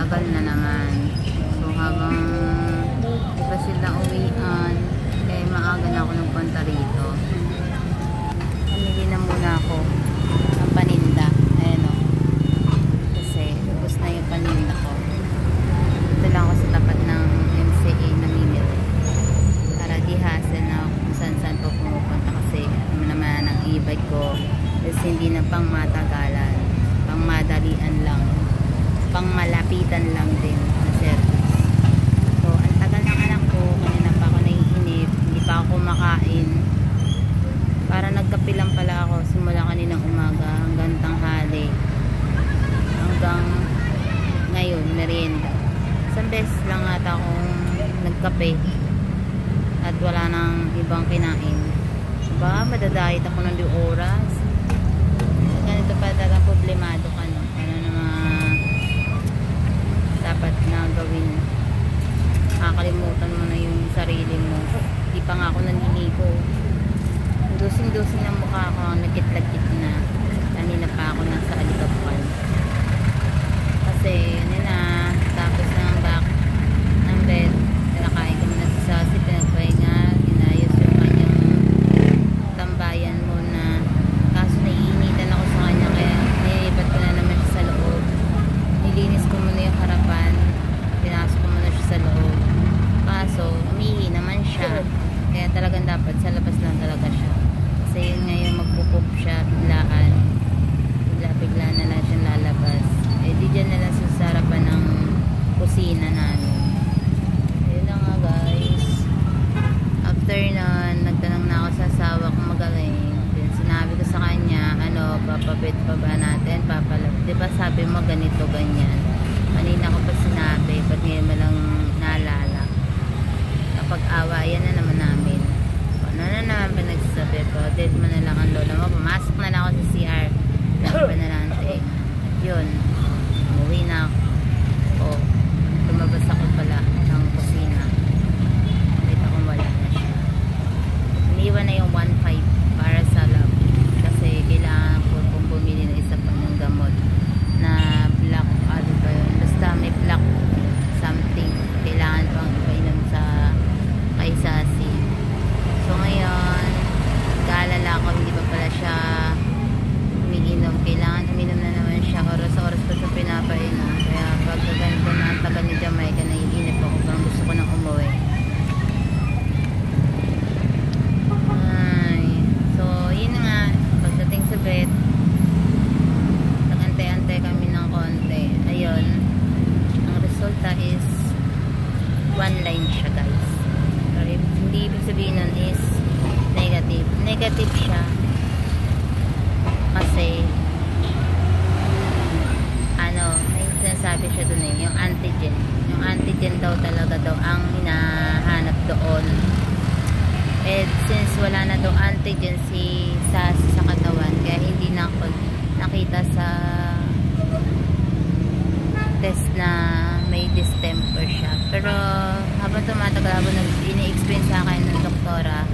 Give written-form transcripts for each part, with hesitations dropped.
tagal na naman. So habang di pa sila uwian, eh maaga na ako nagpunta rito. Pamili na muna ako ng paninda. Ayan o. Kasi ubos na yung paninda ko. Ito lang ako sa tapat ng MCA namimili. Para di hassle na kung saan po pumupunta. Kasi ano naman ang e-bike ko. Kasi hindi na pang matagalan. Pang madalian lang. Pang malapitan lang din na service. So, ang tagal ng anak ko. Kanina pa ako naiinip. Hindi pa ako kumakain. Para nagkape lang pala ako. Simula kaninang umaga hanggang tanghali. Hanggang ngayon, merienda. Isang beses lang ata akong nagkape. At wala nang ibang kinain. Ba, madadahit ako ng 2 oras. Ganito pa talagang problemado ka, no? Ano naman dapat na gawin. Nakakalimutan mo na yung sarili mo. Di pa nga ako naninigo. Dusing-dusing ng mukha ko, nagkit-lagkit na. Kanina pa ako nasa Alicapal. Kasi, ano na, tapos ng back ng bed, pinakain ko na si Sassy, pinagpahinga, inayos yung kanyang tambayan muna. Kaso naiinitan ako sa kanya, kaya nilipat ko na naman siya sa loob. Nilinis ko muna yung harapan, pinasok ko muna siya sa loob. Kaso, umihi naman siya. Kaya talagang dapat sa labas lang talaga siya. Kasi yun ngayon magpupup siya, biglaan. Bigla na lang siyang lalabas. Eh di dyan na lang sa harapan ng kusina namin. Ayun na nga guys. After nun, nagtanong na ako sa asawa kung magaling. Then sinabi ko sa kanya, ano, papabit pa ba natin? Papalap. Diba sabi mo ganito, ganyan. Kanina ko pa sinabi, ba't ngayon mo lang naalala? Kapag awayan na naman namin. Ano na naman pinagsasabi ko, dead mo na lang ang lola mo. Pumasok na lang ako sa CR. Lang pa na lang tayo. Yun. Umuwi na ako. O, lumabas ako pala ng kusina. Nakita kong wala na siya. Iniwan na yung 1.5 para sa lab. Kasi kailangan ko kung bumili na isa pa ng gamot na black, ano ba yun? Basta may black something. Kailangan pang ipainom sa kay Sassy. So ngayon, kaalala ko hindi pa pala siya umiinom. Kailangan uminom na naman siya. Oras-oras pa siya pinapainom. Kaya pag ganito na ang tagal ni Jamaica, naiinip ako. Parang gusto ko nang umuwi. Ay. So, yun nga. Pagdating sa bed, nag-antay-antay kami ng konti. Ayun. Ang resulta is 1 line siya guys. Pero hindi ibig sabihin nun is negative. Negative siya. Kasi ano, may sinasabi siya dun eh, yung antigen. Yung antigen daw talaga daw ang hinahanap doon. And since wala na daw antigen sa katawan, kaya hindi na ako nakita sa test na may distemper siya. Pero habang tumatagal, habang ini-explain sa akin ng doktora,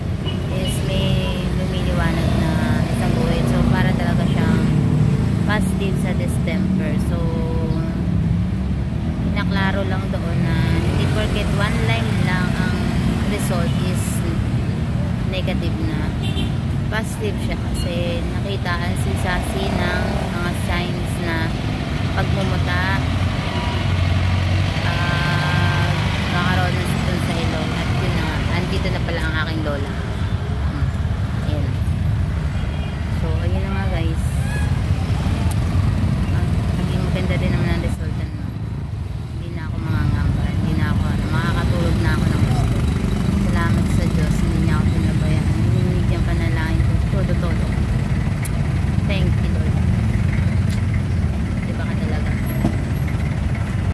is may lumiliwanag na isang buwit. So para talaga siyang positive sa distemper. So pinaklaro lang doon na hindi porket 1 line lang ang result is negative na. Positive siya kasi nakitaan si Sassy ng mga signs na pagmumuta,